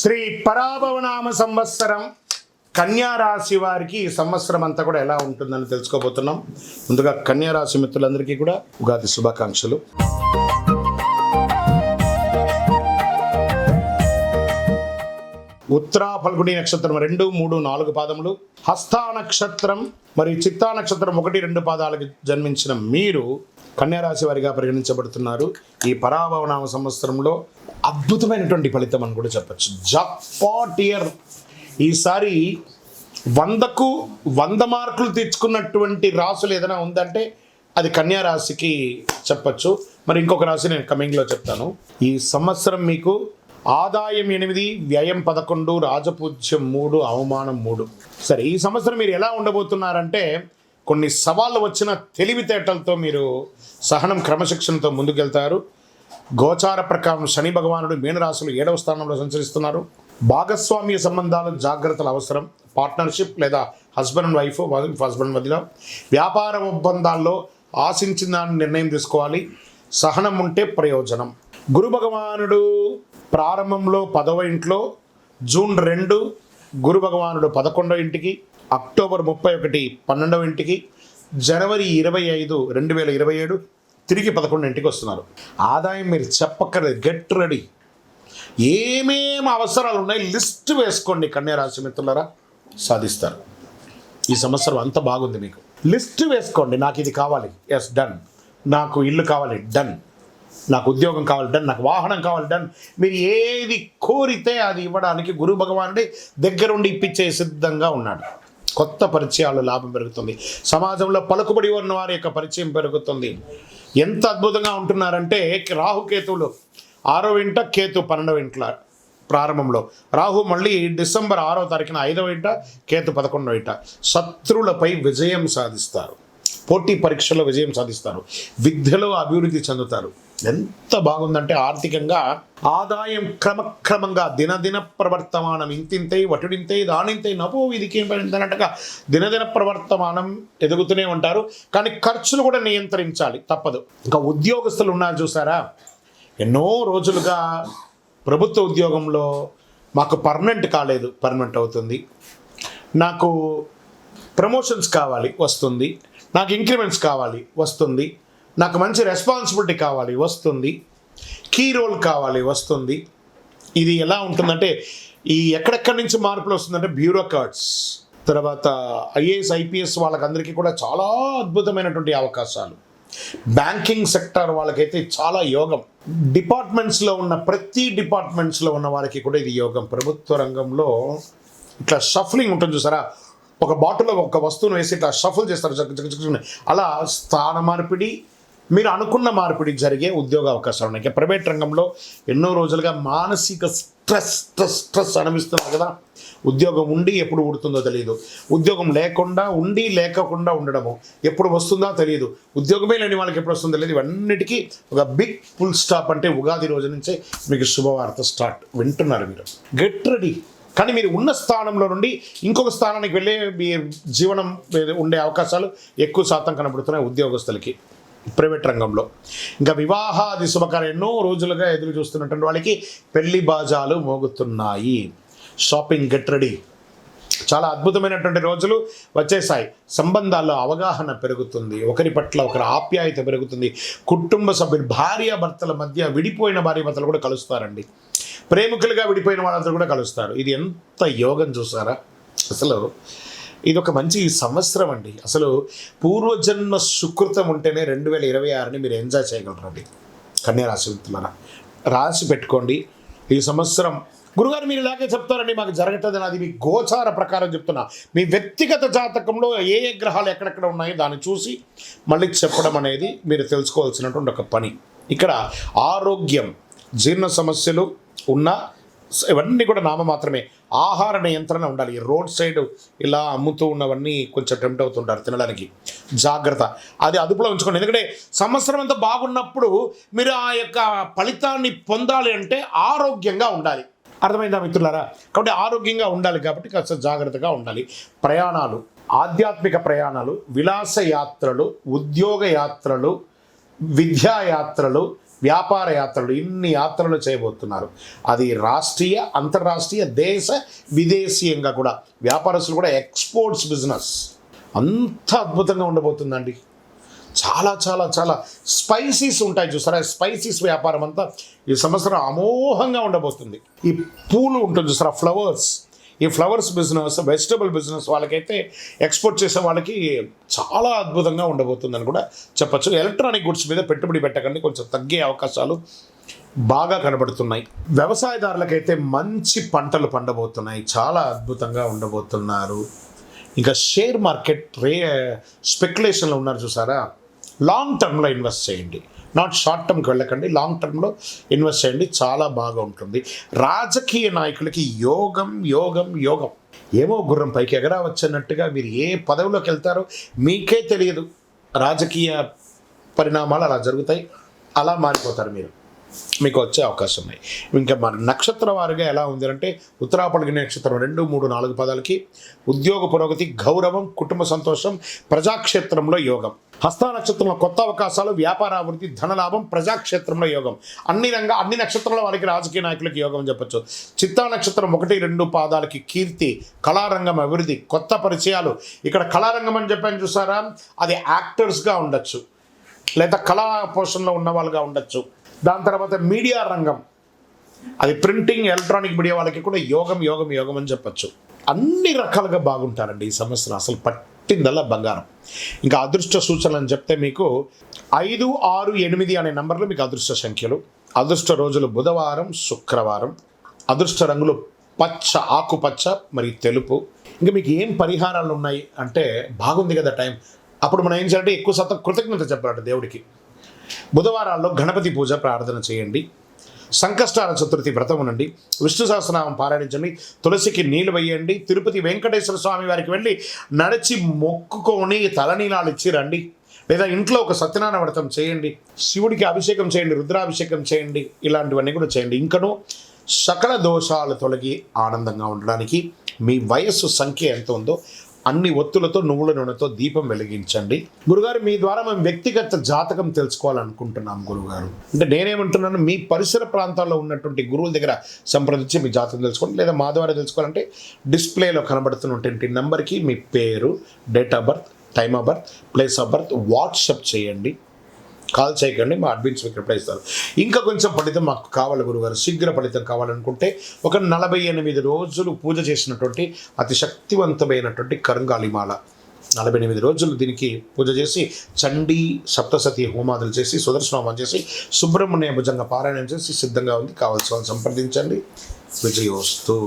శ్రీ పరాభవనామ సంవత్సరం కన్యా రాశి వారికి ఈ సంవత్సరం అంతా కూడా ఎలా ఉంటుందని తెలుసుకోబోతున్నాం. ముందుగా కన్యా రాశి మిత్రులందరికీ కూడా ఉగాది శుభాకాంక్షలు. ఉత్తరా ఫల్గుని నక్షత్రం 2, 3, 4 పాదములు, హస్తా నక్షత్రం మరియు చిత్తా నక్షత్రం 1, 2 పాదాలకు జన్మించిన మీరు కన్యారాశి వారిగా పరిగణించబడుతున్నారు. ఈ పరాభవనామ సంవత్సరంలో అద్భుతమైనటువంటి ఫలితం అని కూడా చెప్పచ్చు. Jackpot year. ఈసారి 100కు 100 మార్కులు తెచ్చుకున్నటువంటి రాశులు ఏదైనా ఉందంటే అది కన్యారాశికి చెప్పచ్చు. మరి ఇంకొక రాశి నేను కమింగ్లో చెప్తాను. ఈ సంవత్సరం మీకు ఆదాయం 8, వ్యయం 11, రాజపూజ్యం 3, అవమానం 3. సరే, ఈ సంవత్సరం మీరు ఎలా ఉండబోతున్నారంటే కొన్ని సవాళ్ళు వచ్చిన తెలివితేటలతో మీరు సహనం క్రమశిక్షణతో ముందుకెళ్తారు. గోచార ప్రకారం శని భగవానుడు మీనరాశులు 7వ స్థానంలో సంచరిస్తున్నారు. భాగస్వామ్య సంబంధాలు జాగ్రత్తలు అవసరం. పార్ట్నర్షిప్ లేదా హస్బెండ్ అండ్ వైఫ్ హస్బెండ్ మధ్యలో వ్యాపార ఒప్పందాల్లో ఆశించిన దాన్ని నిర్ణయం తీసుకోవాలి. సహనం ఉంటే ప్రయోజనం. గురు భగవానుడు ప్రారంభంలో 10వ ఇంట్లో, జూన్ 2 గురు భగవానుడు 11వ ఇంటికి, అక్టోబర్ 31 12వ ఇంటికి, జనవరి 25 2027 తిరిగి 11 ఇంటికి వస్తున్నారు. ఆదాయం మీరు చెప్పక్కర్లేదు, గెట్ రెడీ. ఏమేమి అవసరాలు ఉన్నాయి లిస్ట్ వేసుకోండి. కన్యారాశి మిత్రులారా, సాధిస్తారు. ఈ సంవత్సరం అంత బాగుంది. మీకు లిస్ట్ వేసుకోండి. నాకు ఇది కావాలి, ఎస్ డన్. నాకు ఇల్లు కావాలి, డన్. నాకు ఉద్యోగం కావాలి, డన్. నాకు వాహనం కావాలి, డన్. మీరు ఏది కోరితే అది ఇవ్వడానికి గురు భగవానుడి దగ్గరుండి ఇప్పించే సిద్ధంగా ఉన్నాడు. కొత్త పరిచయాలు లాభం పెరుగుతుంది. సమాజంలో పలుకుబడి ఉన్న వారి యొక్క పరిచయం పెరుగుతుంది. ఎంత అద్భుతంగా ఉంటున్నారంటే రాహుకేతువులు 6వ ఇంట, కేతు 12వ ఇంట్లో ప్రారంభంలో. రాహు మళ్ళీ డిసెంబర్ 6వ తారీఖున 5వ ఇంట, కేతు 11వ ఇంట. శత్రువులపై విజయం సాధిస్తారు. పోటీ పరీక్షలో విజయం సాధిస్తారు. విద్యలో అభివృద్ధి చెందుతారు. ఎంత బాగుందంటే ఆర్థికంగా ఆదాయం క్రమక్రమంగా దినదిన ప్రవర్తమానం ఇంతింతై వటుడింతై దానింతై నపో విధికి పడిందన్నట్టుగా దినదిన ప్రవర్తమానం ఎదుగుతూనే ఉంటారు. కానీ ఖర్చులు కూడా నియంత్రించాలి, తప్పదు. ఇంకా ఉద్యోగస్తులు ఉన్నారు చూసారా, ఎన్నో రోజులుగా ప్రభుత్వ ఉద్యోగంలో మాకు పర్మనెంట్ కాలేదు, పర్మనెంట్ అవుతుంది. నాకు ప్రమోషన్స్ కావాలి, వస్తుంది. నాకు ఇంక్రిమెంట్స్ కావాలి, వస్తుంది. నాకు మంచి రెస్పాన్సిబిలిటీ కావాలి, వస్తుంది. కీ రోల్ కావాలి, వస్తుంది. ఇది ఎలా ఉంటుందంటే ఈ ఎక్కడెక్కడి నుంచి మార్పులు వస్తుందంటే బ్యూరోక్రాట్స్, తర్వాత ఐఏఎస్ ఐపీఎస్ వాళ్ళకందరికీ కూడా చాలా అద్భుతమైనటువంటి అవకాశాలు. బ్యాంకింగ్ సెక్టర్ వాళ్ళకైతే చాలా యోగం. డిపార్ట్మెంట్స్లో ఉన్న ప్రతి డిపార్ట్మెంట్స్లో ఉన్న వారికి కూడా ఇది యోగం. ప్రభుత్వ రంగంలో ఇట్లా షఫ్లింగ్ ఉంటుంది చూసారా, ఒక బాటిల్లో ఒక వస్తువును వేసి ఇట్లా షఫుల్ చేస్తారు. అలా స్థాన మార్పిడి, మీరు అనుకున్న మార్పిడి జరిగే ఉద్యోగ అవకాశాలు ఉన్నాయి. ఇంకా ప్రైవేట్ రంగంలో ఎన్నో రోజులుగా మానసిక స్ట్రెస్ అనిపిస్తున్నారు కదా. ఉద్యోగం ఉండి ఎప్పుడు ఉడుతుందో తెలియదు, ఉద్యోగం లేకుండా ఉండి లేకుండా ఉండడము ఎప్పుడు వస్తుందో తెలియదు, ఉద్యోగమే లేని వాళ్ళకి ఎప్పుడు వస్తుందో తెలియదు. ఇవన్నిటికీ ఒక బిగ్ ఫుల్ స్టాప్ అంటే ఉగాది రోజు నుంచే మీకు శుభవార్త స్టార్ట్. వింటున్నారు మీరు, గెట్ రెడీ. కానీ మీరు ఉన్న స్థానంలో నుండి ఇంకొక స్థానానికి వెళ్ళే మీ జీవనం ఉండే అవకాశాలు ఎక్కువ శాతం కనబడుతున్నాయి ఉద్యోగస్తులకి ప్రైవేట్ రంగంలో. ఇంకా వివాహాది శుభకార్యం ఎన్నో రోజులుగా ఎదురు చూస్తున్నటువంటి వాళ్ళకి పెళ్లి బాజాలు మోగుతున్నాయి. Shopping, get ready. చాలా అద్భుతమైనటువంటి రోజులు వచ్చేసాయి. సంబంధాల్లో అవగాహన పెరుగుతుంది, ఒకరి పట్ల ఒకరి ఆప్యాయత పెరుగుతుంది. కుటుంబ సభ్యులు, భార్యాభర్తల మధ్య విడిపోయిన భార్యాభర్తలు కూడా కలుస్తారండి. ప్రేమికులుగా విడిపోయిన వాళ్ళందరూ కూడా కలుస్తారు. ఇది ఎంత యోగం చూసారా. అసలు ఇది ఒక మంచి సంవత్సరం అండి. అసలు పూర్వజన్మ సుకృతం ఉంటేనే 2026ని మీరు ఎంజాయ్ చేయగలరండి. కన్యారాశి మిత్రులారా, రాసి పెట్టుకోండి. ఈ సంవత్సరం గురుగారు మీరు ఇలాగే చెప్తారండి, మాకు జరగట్లేదని. అది మీ గోచార ప్రకారం చెప్తున్నా. మీ వ్యక్తిగత జాతకంలో ఏ ఏ గ్రహాలు ఎక్కడెక్కడ ఉన్నాయో దాన్ని చూసి మళ్ళీ చెప్పడం అనేది మీరు తెలుసుకోవాల్సినటువంటి ఒక పని. ఇక్కడ ఆరోగ్యం, జీర్ణ సమస్యలు ఉన్నా ఇవన్నీ కూడా నామ మాత్రమే. ఆహార నియంత్రణ ఉండాలి. రోడ్ సైడ్ ఇలా అమ్ముతూ ఉన్నవన్నీ కొంచెం టెంప్ట్ అవుతుంటారు తినడానికి, జాగ్రత్త. అది అదుపులో ఉంచుకోండి. ఎందుకంటే సంవత్సరం అంతా బాగున్నప్పుడు మీరు ఆ యొక్క ఫలితాన్ని పొందాలి అంటే ఆరోగ్యంగా ఉండాలి. అర్థమైందా మిత్రులారా? కాబట్టి ఆరోగ్యంగా ఉండాలి కాబట్టి కాస్త జాగ్రత్తగా ఉండాలి. ప్రయాణాలు, ఆధ్యాత్మిక ప్రయాణాలు, విలాస యాత్రలు, ఉద్యోగ యాత్రలు, విద్యాయాత్రలు, వ్యాపార యాత్రలు, ఇన్ని యాత్రలు చేయబోతున్నారు. అది రాష్ట్రీయ, అంతర్రాష్ట్రీయ, దేశ విదేశీయంగా కూడా వ్యాపారస్తులు కూడా ఎక్స్పోర్ట్స్ బిజినెస్ అంత అద్భుతంగా ఉండబోతుందండి. చాలా చాలా చాలా స్పైసీస్ ఉంటాయి చూసారా, స్పైసీస్ వ్యాపారం అంతా ఈ సంవత్సరం అమోఘంగా ఉండబోతుంది. ఈ పూలు ఉంటుంది చూసారా, ఫ్లవర్స్, ఈ ఫ్లవర్స్ బిజినెస్, వెజిటబుల్ బిజినెస్ వాళ్ళకైతే ఎక్స్పోర్ట్ చేసే వాళ్ళకి చాలా అద్భుతంగా ఉండబోతుందని కూడా చెప్పచ్చు. ఎలక్ట్రానిక్ గుడ్స్ మీద పెట్టుబడి పెట్టకండి, కొంచెం తగ్గే అవకాశాలు బాగా కనబడుతున్నాయి. వ్యవసాయదారులకైతే మంచి పంటలు పండబోతున్నాయి, చాలా అద్భుతంగా ఉండబోతున్నారు. ఇంకా షేర్ మార్కెట్ స్పెక్యులేషన్లో ఉన్నారు చూసారా, లాంగ్ టర్మ్లో ఇన్వెస్ట్ చేయండి, నాట్ షార్ట్ టర్మ్కి వెళ్ళకండి, లాంగ్ టర్మ్లో ఇన్వెస్ట్ చేయండి, చాలా బాగా ఉంటుంది. రాజకీయ నాయకులకి యోగం యోగం యోగం. ఏమో గుర్రం పైకి ఎగరావచ్చన్నట్టుగా మీరు ఏ పదవిలోకి వెళ్తారో మీకే తెలియదు. రాజకీయ పరిణామాలు అలా జరుగుతాయి, అలా మారిపోతారు మీరు, మీకు వచ్చే అవకాశం ఉన్నాయి. ఇంకా మన నక్షత్ర వారిగా ఎలా ఉంది అంటే, ఉత్తరాపల్లి నక్షత్రం 2, 3, 4 పాదాలకి ఉద్యోగ పురోగతి, గౌరవం, కుటుంబ సంతోషం, ప్రజాక్షేత్రంలో యోగం. హస్త నక్షత్రంలో కొత్త అవకాశాలు, వ్యాపార అభివృద్ధి, ధనలాభం, ప్రజాక్షేత్రంలో యోగం. అన్ని నక్షత్రాల వారికి రాజకీయ నాయకులకి యోగం చెప్పచ్చు. చిత్తా నక్షత్రం 1, 2 పాదాలకి కీర్తి, కళారంగం అభివృద్ధి, కొత్త పరిచయాలు. ఇక్కడ కళారంగం అని చెప్పాను చూసారా, అది యాక్టర్స్గా ఉండొచ్చు, లేదా కళా పోషణలో ఉన్న వాళ్ళుగా ఉండొచ్చు. దాని తర్వాత మీడియా రంగం, అది ప్రింటింగ్, ఎలక్ట్రానిక్ మీడియా వాళ్ళకి కూడా యోగం యోగం యోగం అని చెప్పచ్చు. అన్ని రకాలుగా బాగుంటారండి ఈ సంవత్సరం, అసలు పట్టిందల్లా బంగారం. ఇంకా అదృష్ట సూచనలు అని చెప్తే మీకు 5, 6, 8 అనే నంబర్లు మీకు అదృష్ట సంఖ్యలు. అదృష్ట రోజులు బుధవారం, శుక్రవారం. అదృష్ట రంగులు పచ్చ, ఆకుపచ్చ మరియు తెలుపు. ఇంకా మీకు ఏం పరిహారాలు ఉన్నాయి అంటే, బాగుంది కదా టైం, అప్పుడు మనం ఏం చేయాలంటే ఎక్కువ శాతం కృతజ్ఞత చెప్పాలంటే దేవుడికి. బుధవారాల్లో గణపతి పూజ ప్రార్థన చేయండి, సంకష్టాల చతుర్థి వ్రతం ఉండండి, విష్ణు సహస్రనామం పారాయణించండి, తులసికి నీళ్ళు వేయండి, తిరుపతి వెంకటేశ్వర స్వామి వారికి వెళ్ళి నడిచి మొక్కుకొని తలనీలాలు ఇచ్చి రండి, లేదా ఇంట్లో ఒక సత్యనారాయణ వ్రతం చేయండి, శివుడికి అభిషేకం చేయండి, రుద్రాభిషేకం చేయండి, ఇలాంటివన్నీ కూడా చేయండి. ఇంకనూ సకల దోషాలు తొలగి ఆనందంగా ఉండడానికి మీ వయస్సు సంఖ్య ఎంత ఉందో అన్ని ఒత్తులతో, నువ్వుల నూనెతో దీపం వెలిగించండి. గురుగారు, మీ ద్వారా మేము వ్యక్తిగత జాతకం తెలుసుకోవాలనుకుంటున్నాం గురుగారు అంటే, నేనేమంటున్నాను, మీ పరిసర ప్రాంతాల్లో ఉన్నటువంటి గురువుల దగ్గర సంప్రదించి మీ జాతకం తెలుసుకోండి, లేదా మా ద్వారా తెలుసుకోవాలంటే డిస్ప్లేలో కనబడుతున్నటువంటి నెంబర్కి మీ పేరు, date of birth, time of birth, place of birth WhatsApp చేయండి, కాల్ చేయకండి, మా అడ్మిన్స్ మీకు రిప్లై ఇస్తారు. ఇంకా కొంచెం ఫలితం మాకు కావాలి గురుగారు, శీఘ్ర ఫలితం కావాలనుకుంటే ఒక 48 రోజులు పూజ చేసినటువంటి అతి శక్తివంతమైనటువంటి కరంగాలిమాల, 48 రోజులు దీనికి పూజ చేసి, చండీ సప్తసతి హోమాదులు చేసి, సుదర్శన హోమం చేసి, సుబ్రహ్మణ్య భుజంగ పారాయణం చేసి సిద్ధంగా ఉంది. కావాల్సిన సంప్రదించండి. విజయోస్తు.